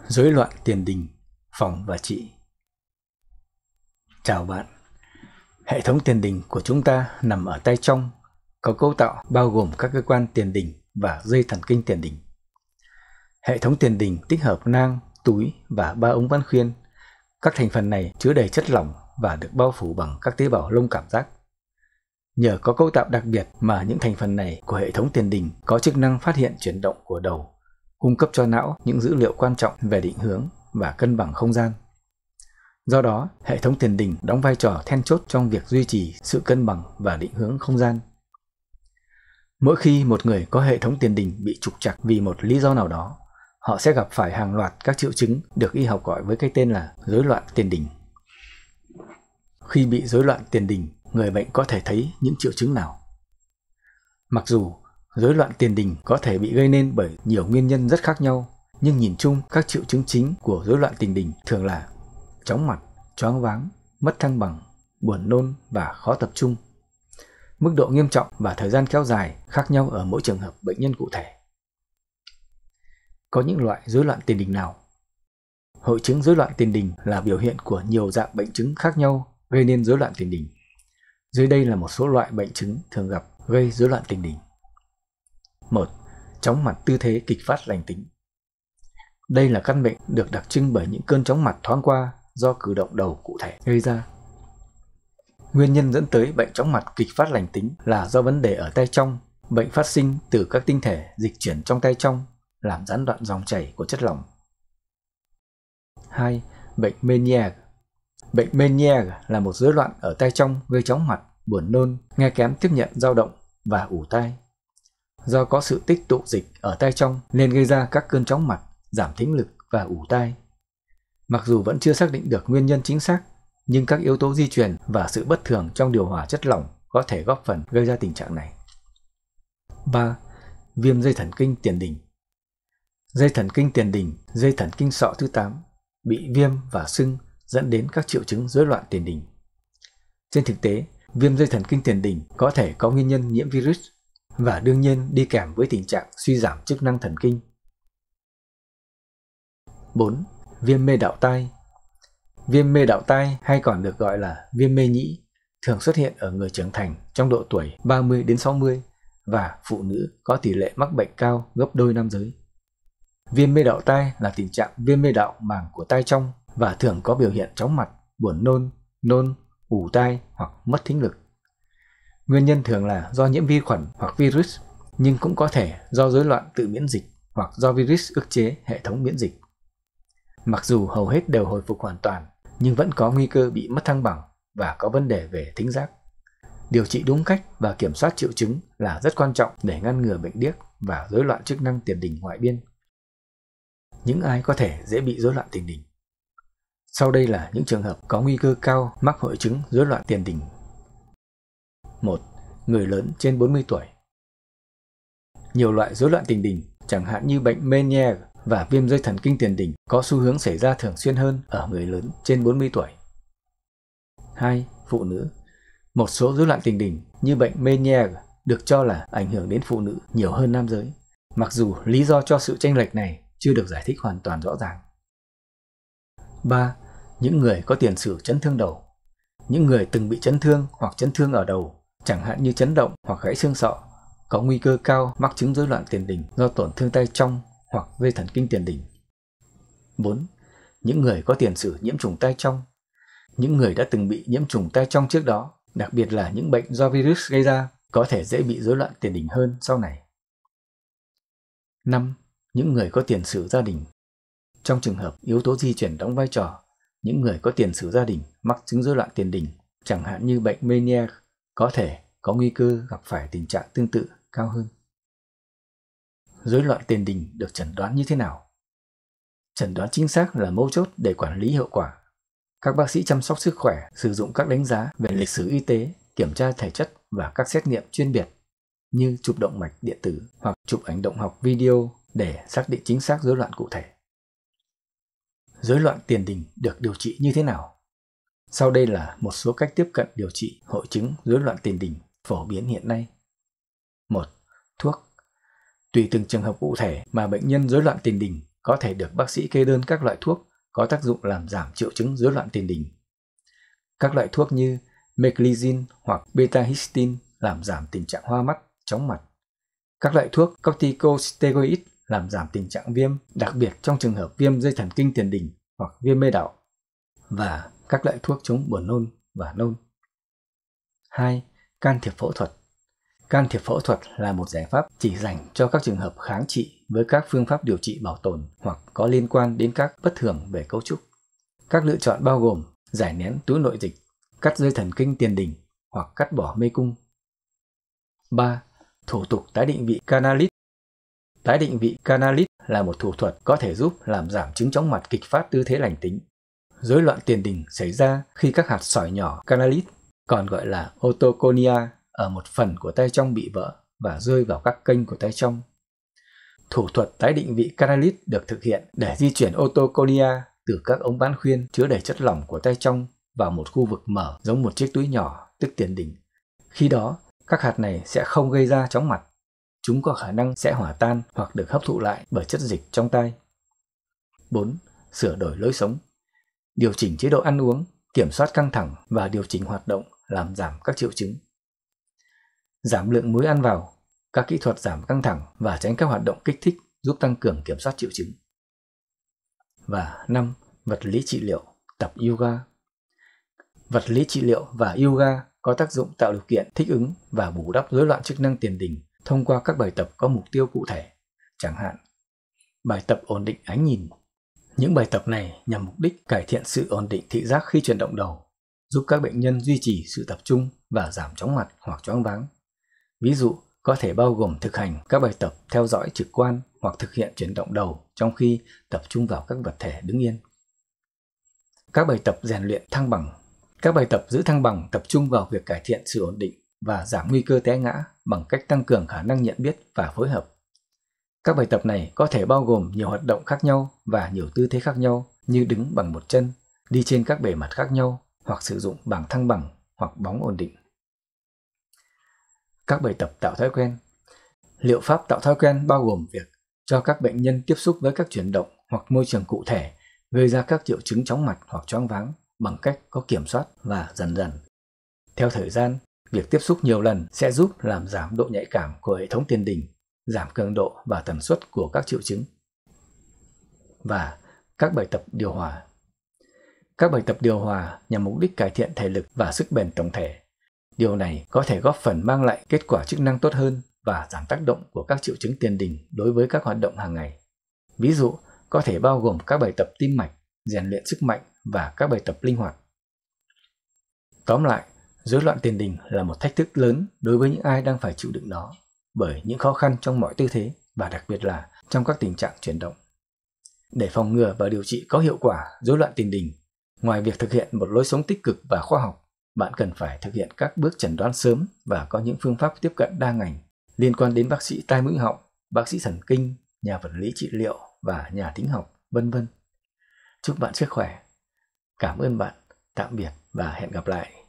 Rối loạn tiền đình, phòng và trị. Chào bạn. Hệ thống tiền đình của chúng ta nằm ở tay trong, có cấu tạo bao gồm các cơ quan tiền đình và dây thần kinh tiền đình. Hệ thống tiền đình tích hợp nang, túi và 3 ống van khuyên. Các thành phần này chứa đầy chất lỏng và được bao phủ bằng các tế bào lông cảm giác. Nhờ có cấu tạo đặc biệt mà những thành phần này của hệ thống tiền đình có chức năng phát hiện chuyển động của đầu, cung cấp cho não những dữ liệu quan trọng về định hướng và cân bằng không gian. Do đó, hệ thống tiền đình đóng vai trò then chốt trong việc duy trì sự cân bằng và định hướng không gian. Mỗi khi một người có hệ thống tiền đình bị trục trặc vì một lý do nào đó, họ sẽ gặp phải hàng loạt các triệu chứng được y học gọi với cái tên là rối loạn tiền đình. Khi bị rối loạn tiền đình, người bệnh có thể thấy những triệu chứng nào? Mặc dù rối loạn tiền đình có thể bị gây nên bởi nhiều nguyên nhân rất khác nhau, nhưng nhìn chung các triệu chứng chính của rối loạn tiền đình thường là chóng mặt, choáng váng, mất thăng bằng, buồn nôn và khó tập trung. Mức độ nghiêm trọng và thời gian kéo dài khác nhau ở mỗi trường hợp bệnh nhân cụ thể. Có những loại rối loạn tiền đình nào? Hội chứng rối loạn tiền đình là biểu hiện của nhiều dạng bệnh chứng khác nhau gây nên rối loạn tiền đình. Dưới đây là một số loại bệnh chứng thường gặp gây rối loạn tiền đình. 1. Chóng mặt tư thế kịch phát lành tính. Đây là căn bệnh được đặc trưng bởi những cơn chóng mặt thoáng qua do cử động đầu cụ thể gây ra. Nguyên nhân dẫn tới bệnh chóng mặt kịch phát lành tính là do vấn đề ở tay trong. Bệnh phát sinh từ các tinh thể dịch chuyển trong tay trong, làm gián đoạn dòng chảy của chất lỏng. 2. Bệnh Meniere. Bệnh Meniere là một rối loạn ở tay trong gây chóng mặt, buồn nôn, nghe kém tiếp nhận dao động và ù tai. Do có sự tích tụ dịch ở tay trong nên gây ra các cơn chóng mặt, giảm thính lực và ù tai. Mặc dù vẫn chưa xác định được nguyên nhân chính xác, nhưng các yếu tố di truyền và sự bất thường trong điều hòa chất lỏng có thể góp phần gây ra tình trạng này. 3. Viêm dây thần kinh tiền đình. Dây thần kinh tiền đình, dây thần kinh sọ thứ 8, bị viêm và sưng dẫn đến các triệu chứng rối loạn tiền đình. Trên thực tế, viêm dây thần kinh tiền đình có thể có nguyên nhân nhiễm virus và đương nhiên đi kèm với tình trạng suy giảm chức năng thần kinh. 4. Viêm mê đạo tai. Viêm mê đạo tai hay còn được gọi là viêm mê nhĩ thường xuất hiện ở người trưởng thành trong độ tuổi 30 đến 60 và phụ nữ có tỷ lệ mắc bệnh cao gấp đôi nam giới. Viêm mê đạo tai là tình trạng viêm mê đạo màng của tai trong và thường có biểu hiện chóng mặt, buồn nôn, ù tai hoặc mất thính lực. Nguyên nhân thường là do nhiễm vi khuẩn hoặc virus, nhưng cũng có thể do rối loạn tự miễn dịch hoặc do virus ức chế hệ thống miễn dịch. Mặc dù hầu hết đều hồi phục hoàn toàn, nhưng vẫn có nguy cơ bị mất thăng bằng và có vấn đề về thính giác. Điều trị đúng cách và kiểm soát triệu chứng là rất quan trọng để ngăn ngừa bệnh điếc và rối loạn chức năng tiền đình ngoại biên. Những ai có thể dễ bị rối loạn tiền đình? Sau đây là những trường hợp có nguy cơ cao mắc hội chứng rối loạn tiền đình. 1. Người lớn trên 40 tuổi. Nhiều loại rối loạn tiền đình, chẳng hạn như bệnh Meniere và viêm dây thần kinh tiền đình có xu hướng xảy ra thường xuyên hơn ở người lớn trên 40 tuổi. 2. Phụ nữ. Một số rối loạn tiền đình như bệnh Meniere được cho là ảnh hưởng đến phụ nữ nhiều hơn nam giới, mặc dù lý do cho sự chênh lệch này chưa được giải thích hoàn toàn rõ ràng. 3. Những người có tiền sử chấn thương đầu. Những người từng bị chấn thương hoặc chấn thương ở đầu, chẳng hạn như chấn động hoặc gãy xương sọ, có nguy cơ cao mắc chứng rối loạn tiền đình do tổn thương tay trong hoặc dây thần kinh tiền đình. 4. Những người có tiền sử nhiễm trùng tay trong. Những người đã từng bị nhiễm trùng tay trong trước đó, đặc biệt là những bệnh do virus gây ra, có thể dễ bị rối loạn tiền đình hơn sau này. 5. Những người có tiền sử gia đình. Trong trường hợp yếu tố di truyền đóng vai trò, những người có tiền sử gia đình mắc chứng rối loạn tiền đình, chẳng hạn như bệnh Meniere, có thể có nguy cơ gặp phải tình trạng tương tự cao hơn. Rối loạn tiền đình được chẩn đoán như thế nào? Chẩn đoán chính xác là mấu chốt để quản lý hiệu quả. Các bác sĩ chăm sóc sức khỏe sử dụng các đánh giá về lịch sử y tế, kiểm tra thể chất và các xét nghiệm chuyên biệt như chụp động mạch điện tử hoặc chụp ảnh động học video để xác định chính xác rối loạn cụ thể. Rối loạn tiền đình được điều trị như thế nào? Sau đây là một số cách tiếp cận điều trị hội chứng rối loạn tiền đình phổ biến hiện nay. 1. Thuốc. Tùy từng trường hợp cụ thể mà bệnh nhân rối loạn tiền đình có thể được bác sĩ kê đơn các loại thuốc có tác dụng làm giảm triệu chứng rối loạn tiền đình. Các loại thuốc như meclizine hoặc beta-histine làm giảm tình trạng hoa mắt, chóng mặt. Các loại thuốc corticosteroid làm giảm tình trạng viêm, đặc biệt trong trường hợp viêm dây thần kinh tiền đình hoặc viêm mê đảo. Và các loại thuốc chống buồn nôn và nôn. 2. Can thiệp phẫu thuật. Can thiệp phẫu thuật là một giải pháp chỉ dành cho các trường hợp kháng trị với các phương pháp điều trị bảo tồn hoặc có liên quan đến các bất thường về cấu trúc. Các lựa chọn bao gồm giải nén túi nội dịch, cắt dây thần kinh tiền đình hoặc cắt bỏ mê cung. 3. Thủ tục tái định vị canalid. Tái định vị canalid là một thủ thuật có thể giúp làm giảm chứng chóng mặt kịch phát tư thế lành tính. Rối loạn tiền đình xảy ra khi các hạt sỏi nhỏ canalid, còn gọi là otoconia, ở một phần của tay trong bị vỡ và rơi vào các kênh của tay trong. Thủ thuật tái định vị canalid được thực hiện để di chuyển otoconia từ các ống bán khuyên chứa đầy chất lỏng của tay trong vào một khu vực mở giống một chiếc túi nhỏ, tức tiền đình. Khi đó, các hạt này sẽ không gây ra chóng mặt. Chúng có khả năng sẽ hỏa tan hoặc được hấp thụ lại bởi chất dịch trong tai. 4. Sửa đổi lối sống. Điều chỉnh chế độ ăn uống, kiểm soát căng thẳng và điều chỉnh hoạt động làm giảm các triệu chứng. Giảm lượng muối ăn vào, các kỹ thuật giảm căng thẳng và tránh các hoạt động kích thích giúp tăng cường kiểm soát triệu chứng. Và 5. Vật lý trị liệu, tập yoga. Vật lý trị liệu và yoga có tác dụng tạo điều kiện thích ứng và bù đắp rối loạn chức năng tiền đình thông qua các bài tập có mục tiêu cụ thể, chẳng hạn bài tập ổn định ánh nhìn. Những bài tập này nhằm mục đích cải thiện sự ổn định thị giác khi chuyển động đầu, giúp các bệnh nhân duy trì sự tập trung và giảm chóng mặt hoặc choáng váng. Ví dụ, có thể bao gồm thực hành các bài tập theo dõi trực quan hoặc thực hiện chuyển động đầu trong khi tập trung vào các vật thể đứng yên. Các bài tập rèn luyện thăng bằng. Các bài tập giữ thăng bằng tập trung vào việc cải thiện sự ổn định và giảm nguy cơ té ngã bằng cách tăng cường khả năng nhận biết và phối hợp. Các bài tập này có thể bao gồm nhiều hoạt động khác nhau và nhiều tư thế khác nhau như đứng bằng một chân, đi trên các bề mặt khác nhau hoặc sử dụng bảng thăng bằng hoặc bóng ổn định. Các bài tập tạo thói quen. Liệu pháp tạo thói quen bao gồm việc cho các bệnh nhân tiếp xúc với các chuyển động hoặc môi trường cụ thể gây ra các triệu chứng chóng mặt hoặc choáng váng bằng cách có kiểm soát và dần dần. Theo thời gian, việc tiếp xúc nhiều lần sẽ giúp làm giảm độ nhạy cảm của hệ thống tiền đình, giảm cường độ và tần suất của các triệu chứng. Và các bài tập điều hòa. Các bài tập điều hòa nhằm mục đích cải thiện thể lực và sức bền tổng thể. Điều này có thể góp phần mang lại kết quả chức năng tốt hơn và giảm tác động của các triệu chứng tiền đình đối với các hoạt động hàng ngày. Ví dụ, có thể bao gồm các bài tập tim mạch, rèn luyện sức mạnh và các bài tập linh hoạt. Tóm lại, rối loạn tiền đình là một thách thức lớn đối với những ai đang phải chịu đựng nó, bởi những khó khăn trong mọi tư thế và đặc biệt là trong các tình trạng chuyển động. Để phòng ngừa và điều trị có hiệu quả rối loạn tiền đình, ngoài việc thực hiện một lối sống tích cực và khoa học, bạn cần phải thực hiện các bước chẩn đoán sớm và có những phương pháp tiếp cận đa ngành liên quan đến bác sĩ tai mũi họng, bác sĩ thần kinh, nhà vật lý trị liệu và nhà thính học, vân vân. Chúc bạn sức khỏe. Cảm ơn bạn. Tạm biệt và hẹn gặp lại.